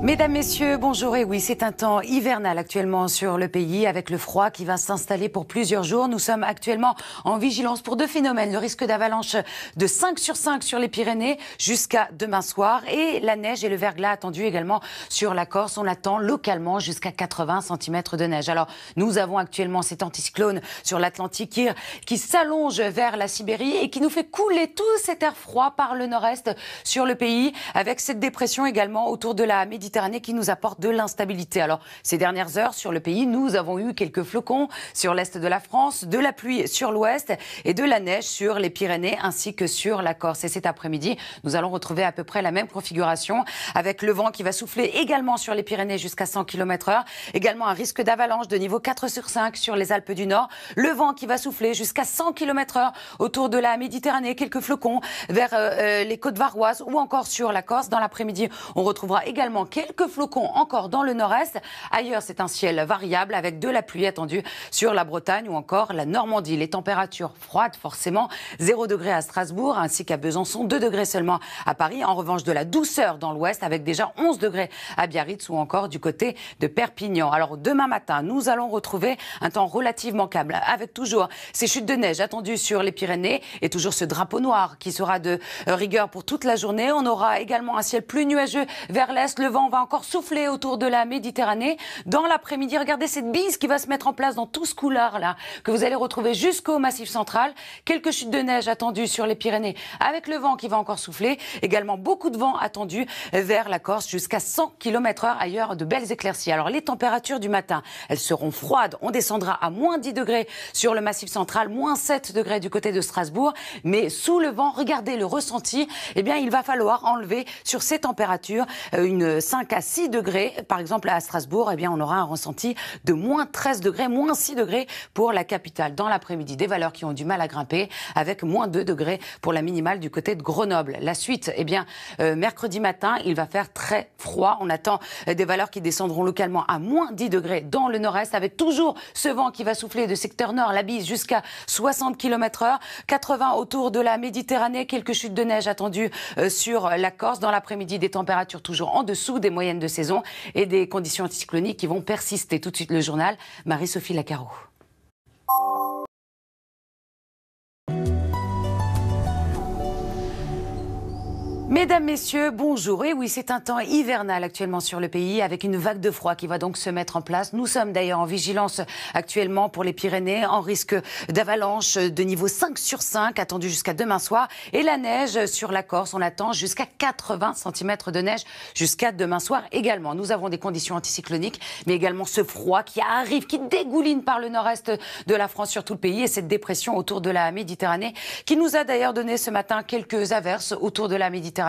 Mesdames, Messieurs, bonjour. Et oui, c'est un temps hivernal actuellement sur le pays avec le froid qui va s'installer pour plusieurs jours. Nous sommes actuellement en vigilance pour deux phénomènes. Le risque d'avalanche de 5 sur 5 sur les Pyrénées jusqu'à demain soir et la neige et le verglas attendus également sur la Corse. On attend localement jusqu'à 80 cm de neige. Alors, nous avons actuellement cet anticyclone sur l'Atlantique qui s'allonge vers la Sibérie et qui nous fait couler tout cet air froid par le nord-est sur le pays avec cette dépression également autour de la Méditerranée qui nous apporte de l'instabilité. Alors, ces dernières heures sur le pays, nous avons eu quelques flocons sur l'est de la France, de la pluie sur l'ouest et de la neige sur les Pyrénées ainsi que sur la Corse. Et cet après-midi, nous allons retrouver à peu près la même configuration avec le vent qui va souffler également sur les Pyrénées jusqu'à 100 km/h. Également un risque d'avalanche de niveau 4 sur 5 sur les Alpes du Nord. Le vent qui va souffler jusqu'à 100 km/h autour de la Méditerranée. Quelques flocons vers les côtes varoises ou encore sur la Corse. Dans l'après-midi, on retrouvera également quelques flocons encore dans le nord-est. Ailleurs, c'est un ciel variable avec de la pluie attendue sur la Bretagne ou encore la Normandie. Les températures froides, forcément, 0 degré à Strasbourg ainsi qu'à Besançon, 2 degrés seulement à Paris. En revanche, de la douceur dans l'ouest avec déjà 11 degrés à Biarritz ou encore du côté de Perpignan. Alors, demain matin, nous allons retrouver un temps relativement calme avec toujours ces chutes de neige attendues sur les Pyrénées et toujours ce drapeau noir qui sera de rigueur pour toute la journée. On aura également un ciel plus nuageux vers l'est. Le vent va encore souffler autour de la Méditerranée. Dans l'après-midi, regardez cette bise qui va se mettre en place dans tout ce couloir-là que vous allez retrouver jusqu'au Massif central. Quelques chutes de neige attendues sur les Pyrénées avec le vent qui va encore souffler. Également beaucoup de vent attendu vers la Corse jusqu'à 100 km/h. Ailleurs, de belles éclaircies. Alors les températures du matin, elles seront froides. On descendra à moins 10 degrés sur le Massif central, moins 7 degrés du côté de Strasbourg. Mais sous le vent, regardez le ressenti. Eh bien, il va falloir enlever sur ces températures une 5 à 6 degrés. Par exemple, à Strasbourg, eh bien, on aura un ressenti de moins 13 degrés, moins 6 degrés pour la capitale. Dans l'après-midi, des valeurs qui ont du mal à grimper avec moins 2 degrés pour la minimale du côté de Grenoble. La suite, eh bien, mercredi matin, il va faire très froid. On attend des valeurs qui descendront localement à moins 10 degrés dans le nord-est avec toujours ce vent qui va souffler de secteur nord, la bise jusqu'à 60 km/h, 80 autour de la Méditerranée, quelques chutes de neige attendues sur la Corse. Dans l'après-midi, des températures toujours en dessous des moyennes de saison et des conditions anticycloniques qui vont persister. Tout de suite le journal, Marie-Sophie Lacaro. Mesdames, Messieurs, bonjour. Et oui, c'est un temps hivernal actuellement sur le pays avec une vague de froid qui va donc se mettre en place. Nous sommes d'ailleurs en vigilance actuellement pour les Pyrénées en risque d'avalanche de niveau 5 sur 5 attendu jusqu'à demain soir. Et la neige sur la Corse, on attend jusqu'à 80 cm de neige jusqu'à demain soir également. Nous avons des conditions anticycloniques, mais également ce froid qui arrive, qui dégouline par le nord-est de la France sur tout le pays et cette dépression autour de la Méditerranée qui nous a d'ailleurs donné ce matin quelques averses autour de la Méditerranée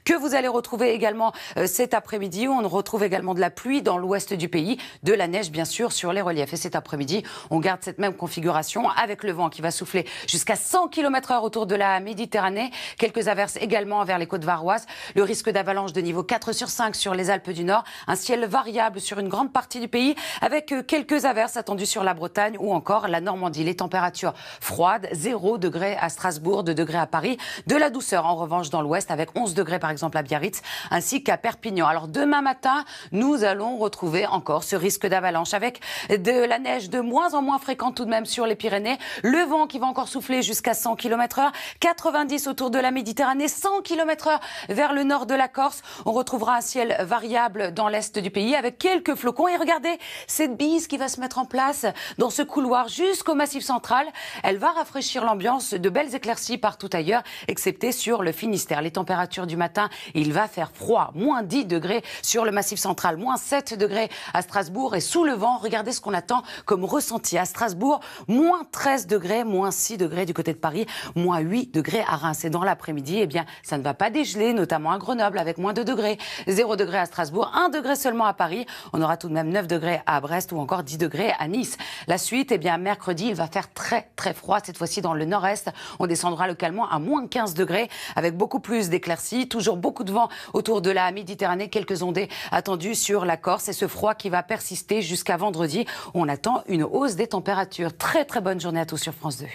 que vous allez retrouver également cet après-midi où on retrouve également de la pluie dans l'ouest du pays, de la neige bien sûr sur les reliefs. Et cet après-midi, on garde cette même configuration avec le vent qui va souffler jusqu'à 100 km/h autour de la Méditerranée. Quelques averses également vers les côtes varoises. Le risque d'avalanche de niveau 4 sur 5 sur les Alpes du Nord. Un ciel variable sur une grande partie du pays avec quelques averses attendues sur la Bretagne ou encore la Normandie. Les températures froides, 0 degré à Strasbourg, 2 degrés à Paris. De la douceur en revanche dans l'ouest avec 11 degrés par exemple à Biarritz ainsi qu'à Perpignan. Alors demain matin, nous allons retrouver encore ce risque d'avalanche avec de la neige de moins en moins fréquente tout de même sur les Pyrénées. Le vent qui va encore souffler jusqu'à 100 km/h, 90 autour de la Méditerranée, 100 km/h vers le nord de la Corse. On retrouvera un ciel variable dans l'est du pays avec quelques flocons. Et regardez cette bise qui va se mettre en place dans ce couloir jusqu'au Massif central. Elle va rafraîchir l'ambiance, de belles éclaircies partout ailleurs, excepté sur le Finistère. Les températures du matin, il va faire froid, moins 10 degrés sur le Massif central, moins 7 degrés à Strasbourg et sous le vent, regardez ce qu'on attend comme ressenti à Strasbourg, moins 13 degrés, moins 6 degrés du côté de Paris, moins 8 degrés à Reims. Et dans l'après-midi, eh bien, ça ne va pas dégeler, notamment à Grenoble avec moins 2 degrés, 0 degré à Strasbourg, 1 degré seulement à Paris. On aura tout de même 9 degrés à Brest ou encore 10 degrés à Nice. La suite, eh bien, mercredi, il va faire très très froid, cette fois-ci dans le nord-est. On descendra localement à moins 15 degrés avec beaucoup plus d'éclaircies, toujours beaucoup de vent autour de la Méditerranée, quelques ondées attendues sur la Corse et ce froid qui va persister jusqu'à vendredi. On attend une hausse des températures. Très très bonne journée à tous sur France 2.